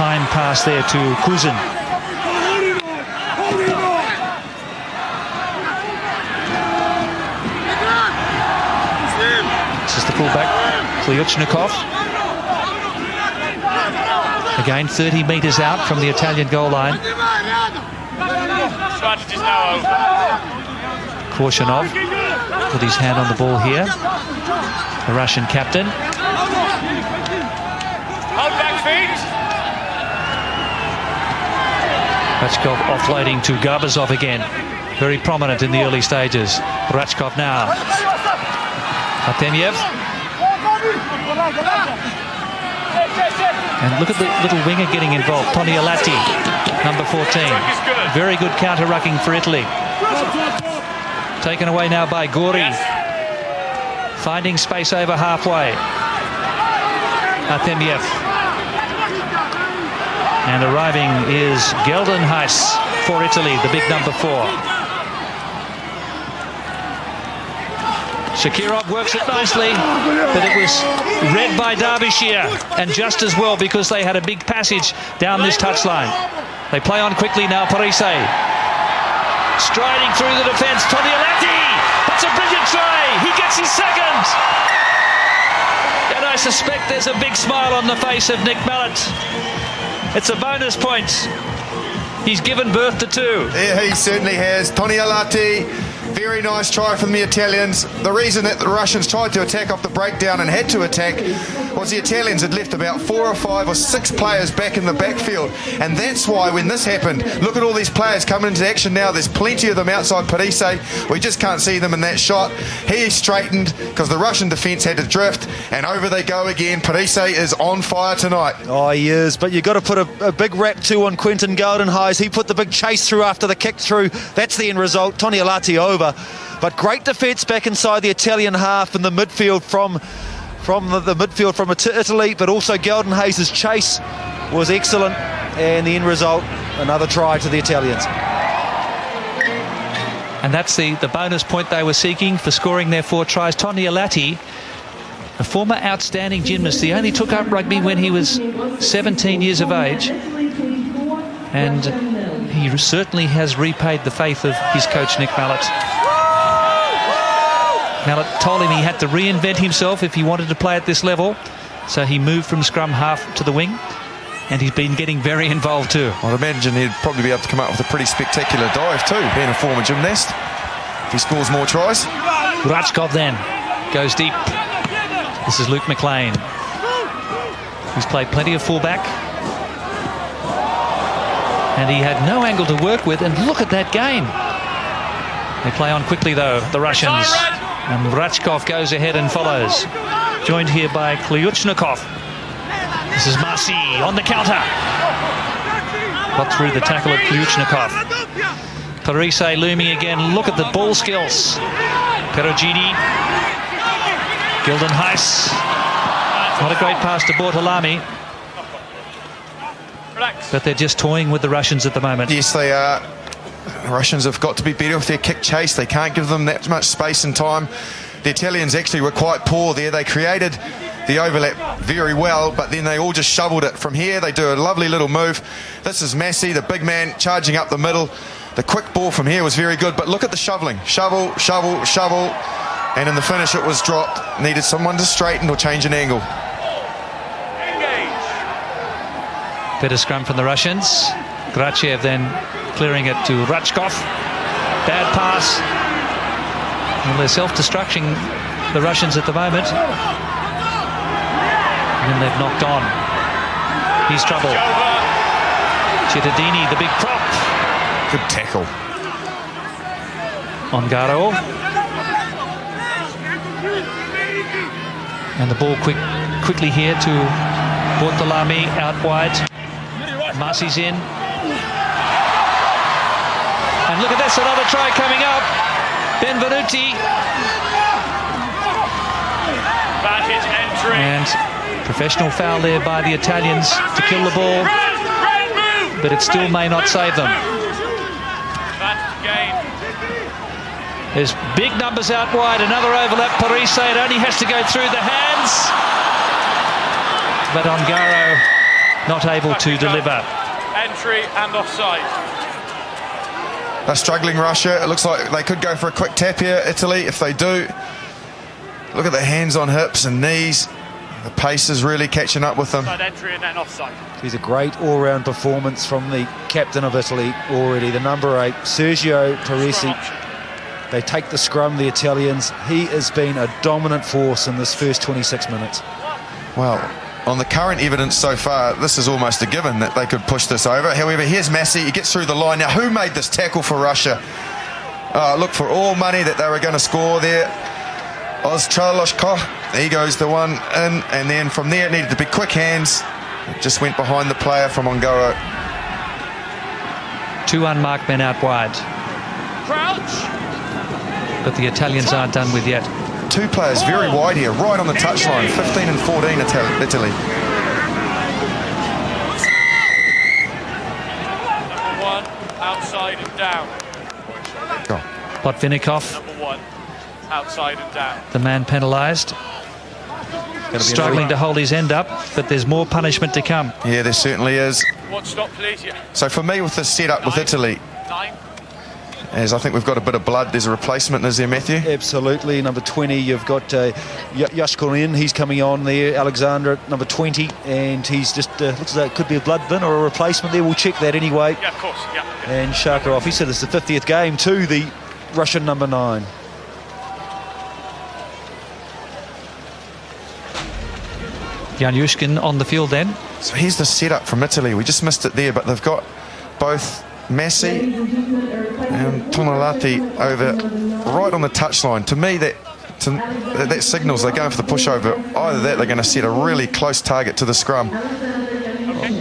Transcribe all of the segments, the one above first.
time pass there to Kuzin. This is the fullback, Kliuchnikov. Again, 30 metres out from the Italian goal line. Korshunov with his hand on the ball here. The Russian captain. Hold back feet. Rachkov offloading to Garbazov again. Very prominent in the early stages. Rachkov now. Artemyev. And look at the little winger getting involved. Tony Alatti, number 14. Very good counter-rucking for Italy. Taken away now by Gori. Finding space over halfway. Artemyev. And arriving is Geldenhuis for Italy, the big number 4. Shakirov works it nicely, but it was read by Derbyshire, and just as well, because they had a big passage down this touchline. They play on quickly now. Parise striding through the defence. Tony Alatti, that's a brilliant try. He gets his second. And I suspect there's a big smile on the face of Nick Mallett. It's a bonus point. He's given birth to 2. Yeah, he certainly has. Tony Alatti, very nice try from the Italians. The reason that the Russians tried to attack off the breakdown and had to attack was the Italians had left about 4 or 5 or 6 players back in the backfield, and that's why when this happened, look at all these players coming into action now. There's plenty of them outside Parise. We just can't see them in that shot. He straightened because the Russian defence had to drift, and over they go again. Parise is on fire tonight. Oh, he is, but you've got to put a big rap too on Quentin Geldenhuis. He put the big chase through after the kick through. That's the end result. Tony Alatti over. But great defence back inside the Italian half in the midfield from the midfield from Italy, but also Geldenhuis's chase was excellent, and the end result, another try to the Italians. And that's the bonus point they were seeking for scoring their 4 tries. Tony Alatti, a former outstanding gymnast. He only took up rugby when he was 17 years of age, and he certainly has repaid the faith of his coach Nick Mallett. Mallett told him he had to reinvent himself if he wanted to play at this level, so he moved from scrum half to the wing, and he's been getting very involved too. I'd imagine he'd probably be able to come up with a pretty spectacular dive too, being a former gymnast, if he scores more tries. Rachkov then goes deep. This is Luke McLean. He's played plenty of fullback, and he had no angle to work with, and look at that game. They play on quickly though, the Russians. And Rachkov goes ahead and follows. Joined here by Kliuchnikov. This is Marcy on the counter. Got through the tackle of Kliuchnikov. Parise looming again. Look at the ball skills. Perugini. Geldenhuis. Not a great pass to Bortolami. But they're just toying with the Russians at the moment. Yes, they are. The Russians have got to be better with their kick chase. They can't give them that much space and time. The Italians actually were quite poor there. They created the overlap very well, but then they all just shoveled it. From here, they do a lovely little move. This is Massey, the big man, charging up the middle. The quick ball from here was very good, but look at the shoveling. Shovel, shovel, shovel. And in the finish, it was dropped. Needed someone to straighten or change an angle. Better scrum from the Russians. Grachev then clearing it to Rachkov. Bad pass. Well, they're self-destructing, the Russians at the moment. And then they've knocked on. He's trouble. Cittadini, the big prop. Good tackle. Ongaro. And the ball quickly here to Bortolami out wide. Marcy's in. And look at this, another try coming up. Benvenuti. And professional foul there by the Italians to kill the ball. But it still may not save them. There's big numbers out wide. Another overlap. Parise, it only has to go through the hands. But Ongaro not able to deliver. Entry and offside. They're struggling, Russia. It looks like they could go for a quick tap here, Italy. If they do, look at the hands on hips and knees. The pace is really catching up with them. Entry and then offside. He's a great all-round performance from the captain of Italy already, the number 8, Sergio Parisi. They take the scrum, the Italians. He has been a dominant force in this first 26 minutes. Well, on the current evidence so far, this is almost a given that they could push this over. However, here's Massey. He gets through the line. Now, who made this tackle for Russia? Look, for all money that they were going to score there. Ostraloshko. There goes the one in. And then from there, it needed to be quick hands. It just went behind the player from Ongaro. 2 unmarked men out wide. Crouch. But the Italians aren't done with yet. 2 players very wide here, right on the touchline. 15 and 14, Italy. Number 1, outside and down. Go. Botvinnikov, Number 1, outside and down. the man penalised. Struggling to hold his end up, but there's more punishment to come. Yeah, there certainly is. One stop, please. Yeah. So for me, with this setup with Italy, 9. as I think we've got a bit of blood, there's a replacement, is there, Matthew? Absolutely. Number 20, you've got Yashkorin. He's coming on there. Alexander at number 20, and he's just looks like it could be a blood bin or a replacement there. We'll check that anyway. Yeah, of course. Yeah. And Sharkarov, he said it's the 50th game to the Russian number 9. Janushkin on the field then. So here's the setup from Italy. We just missed it there, but they've got both Massey and Tonalati over right on the touchline. To me, that signals they're going for the pushover. Either that, they're going to set a really close target to the scrum.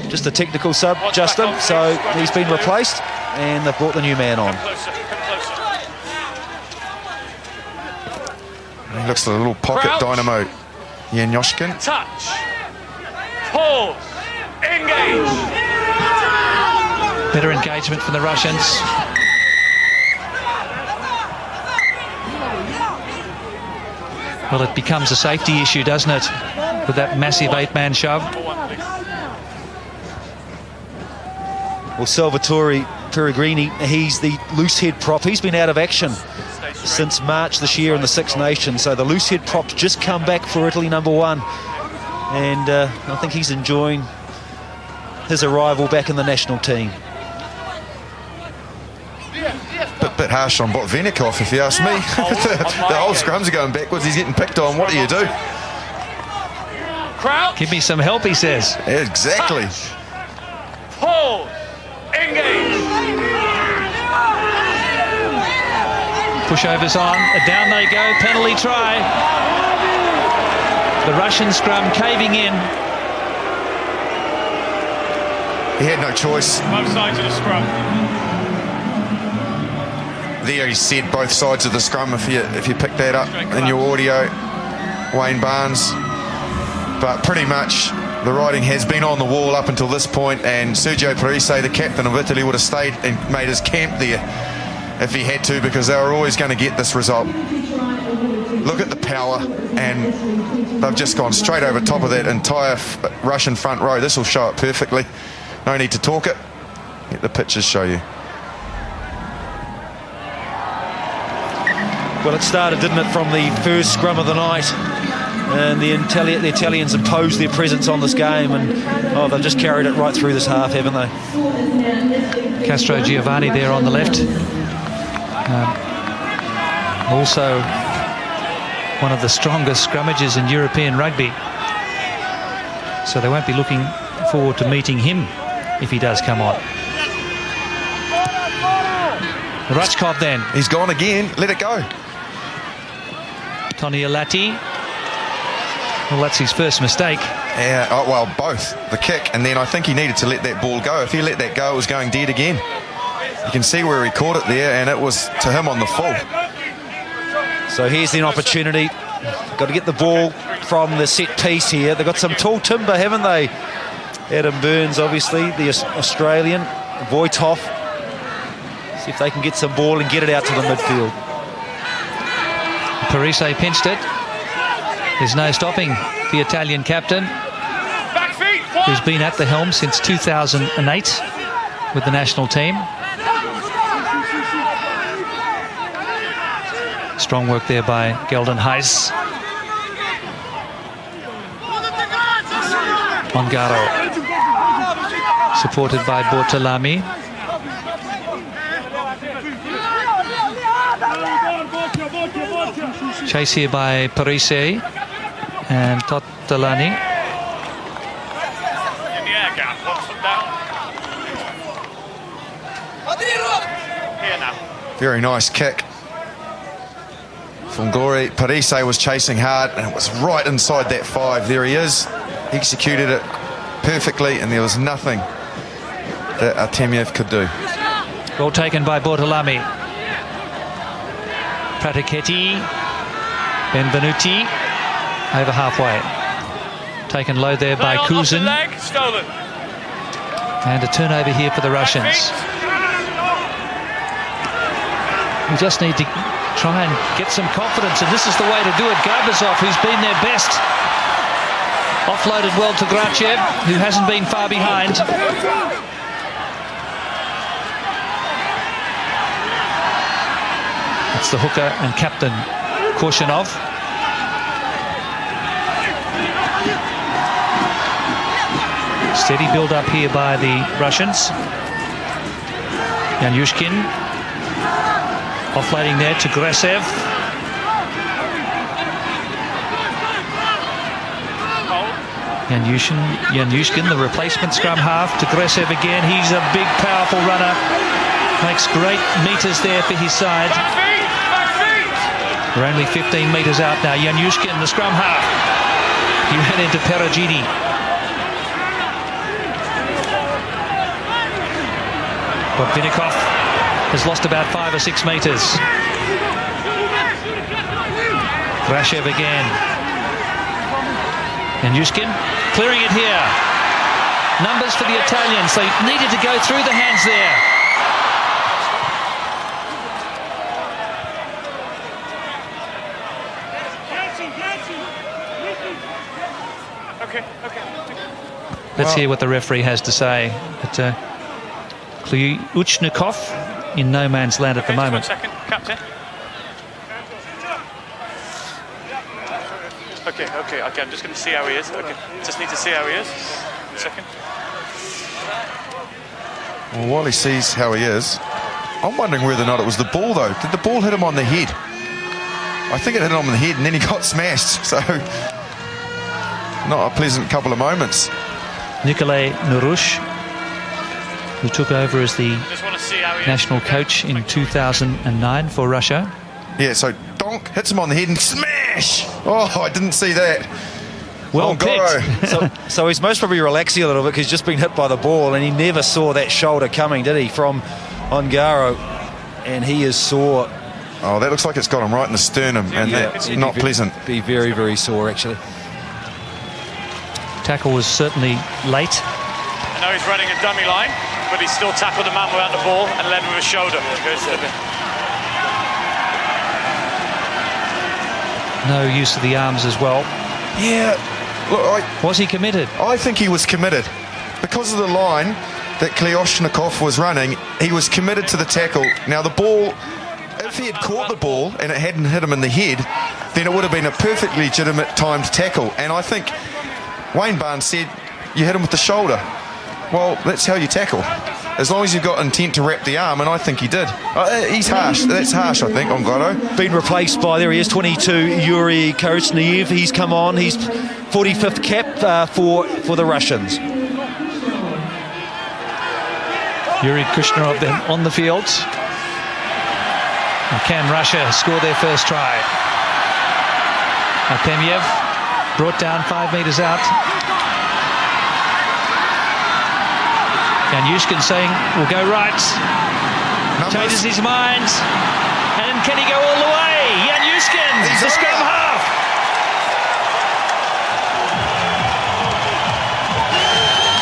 Just a technical sub, Justin. So he's been replaced, and they've brought the new man on. Closer. He looks like a little pocket Crouch. dynamo. Janyoshkin. Touch. Pause. Engage. Better engagement from the Russians. Well, it becomes a safety issue, doesn't it? With that massive 8-man shove. Well, Salvatore Peregrini, he's the loose head prop. He's been out of action since March this year in the Six Nations. So the loose head prop's just come back for Italy number 1. And I think he's enjoying his arrival back in the national team. Bit harsh on Botvinnikov, if you ask me. the whole scrums are going backwards. He's getting picked on. What do you do? Crouch. Give me some help, he says. Exactly. Touch. Pause. Engage. Pushovers on. Down they go. Penalty try. The Russian scrum caving in. He had no choice. Both sides of the scrum. There he said both sides of the scrum, if you pick that up in your audio, Wayne Barnes. But pretty much the writing has been on the wall up until this point, and Sergio Parisi, the captain of Italy, would have stayed and made his camp there if he had to, because they were always going to get this result. Look at the power, and they've just gone straight over top of that entire Russian front row. This will show it perfectly. No need to talk it. Let the pictures show you. Well, it started, didn't it, from the first scrum of the night, and the Italians imposed their presence on this game, and they've just carried it right through this half, haven't they? Castro Giovanni there on the left. Also one of the strongest scrummages in European rugby. So they won't be looking forward to meeting him if he does come on. Rachkov then. He's gone again. Let it go. Tonialati. Well, that's his first mistake. Yeah, well, both. The kick, and then I think he needed to let that ball go. If he let that go, it was going dead again. You can see where he caught it there, and it was to him on the full. So here's an opportunity. Got to get the ball from the set piece here. They've got some tall timber, haven't they? Adam Burns, obviously, the Australian. Voitov. See if they can get some ball and get it out to the midfield. Parisi pinched it. There's no stopping the Italian captain. Back feet. who's been at the helm since 2008 with the national team. Strong work there by Gelden Heiss. Ongaro, supported by Bortolami. Chase here by Parise and Totolani. In the air, Gav. One foot down. Here now. Very nice kick from Glory. Parise was chasing hard and it was right inside that 5. There he is. He executed it perfectly and there was nothing that Artemiev could do. Ball taken by Bortolami. Pratiketi, Benvenuti, over halfway. Taken low there by Kuzin. Stolen. And a turnover here for the Russians. We just need to try and get some confidence, and this is the way to do it. Garbazov, who's been their best, offloaded well to Grachev, who hasn't been far behind. It's the hooker and captain, Korshunov. Steady build-up here by the Russians. Yanyushkin offloading there to Grasev. Yanyushkin, the replacement scrum half, to Grasev again. He's a big, powerful runner. Makes great meters there for his side. We're only 15 metres out now. Yanyushkin, the scrum half. He ran into Perugini. Botvinnikov has lost about 5 or 6 metres. Grashev again. Yanyushkin clearing it here. Numbers for the Italians. They needed to go through the hands there. Let's hear what the referee has to say. But Kliuchnikov in no man's land at the moment. 1 second, Captain. Okay, I'm just going to see how he is. Okay, just need to see how he is. 1 second. Well, while he sees how he is, I'm wondering whether or not it was the ball, though. Did the ball hit him on the head? I think it hit him on the head and then he got smashed. So, not a pleasant couple of moments. Nikolai Nurush, who took over as the national coach in 2009 for Russia. Yeah, so donk, hits him on the head and smash! Oh, I didn't see that. Well picked. So he's most probably relaxing a little bit because he's just been hit by the ball and he never saw that shoulder coming, did he, from Ongaro? And he is sore. Oh, that looks like it's got him right in the sternum, and that's not pleasant. Be very, very sore, actually. Tackle was certainly late. I know he's running a dummy line, but he still tackled the man without the ball and led with his shoulder. No use of the arms as well. Yeah. Look, was he committed? I think he was committed. Because of the line that Kliuchnikov was running, he was committed to the tackle. Now, the ball, if he had caught the ball and it hadn't hit him in the head, then it would have been a perfectly legitimate timed tackle. And I think Wayne Barnes said, you hit him with the shoulder. Well, that's how you tackle. As long as you've got intent to wrap the arm, and I think he did. He's harsh. That's harsh, I think, Ongaro. Been replaced by, there he is, 22, Yuri Korosnev. He's come on. He's 45th cap for the Russians. Yuri Kushnerov then on the field. And can Russia score their first try? Artemiev brought down 5 metres out. Yanyushkin saying, we'll go right. Changes his mind. And can he go all the way? Yanyushkin, the scrum half.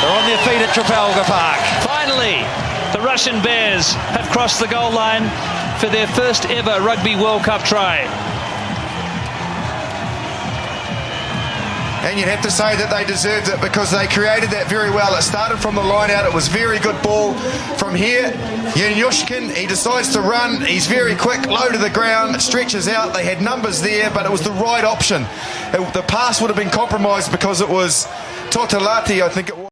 They're on their feet at Trafalgar Park. Finally, the Russian Bears have crossed the goal line for their first ever Rugby World Cup try. and you'd have to say that they deserved it because they created that very well. It started from the line out. It was very good ball from here. Yanushkin, he decides to run. He's very quick, low to the ground, stretches out. They had numbers there, but it was the right option. The pass would have been compromised because it was Totalati, I think it was.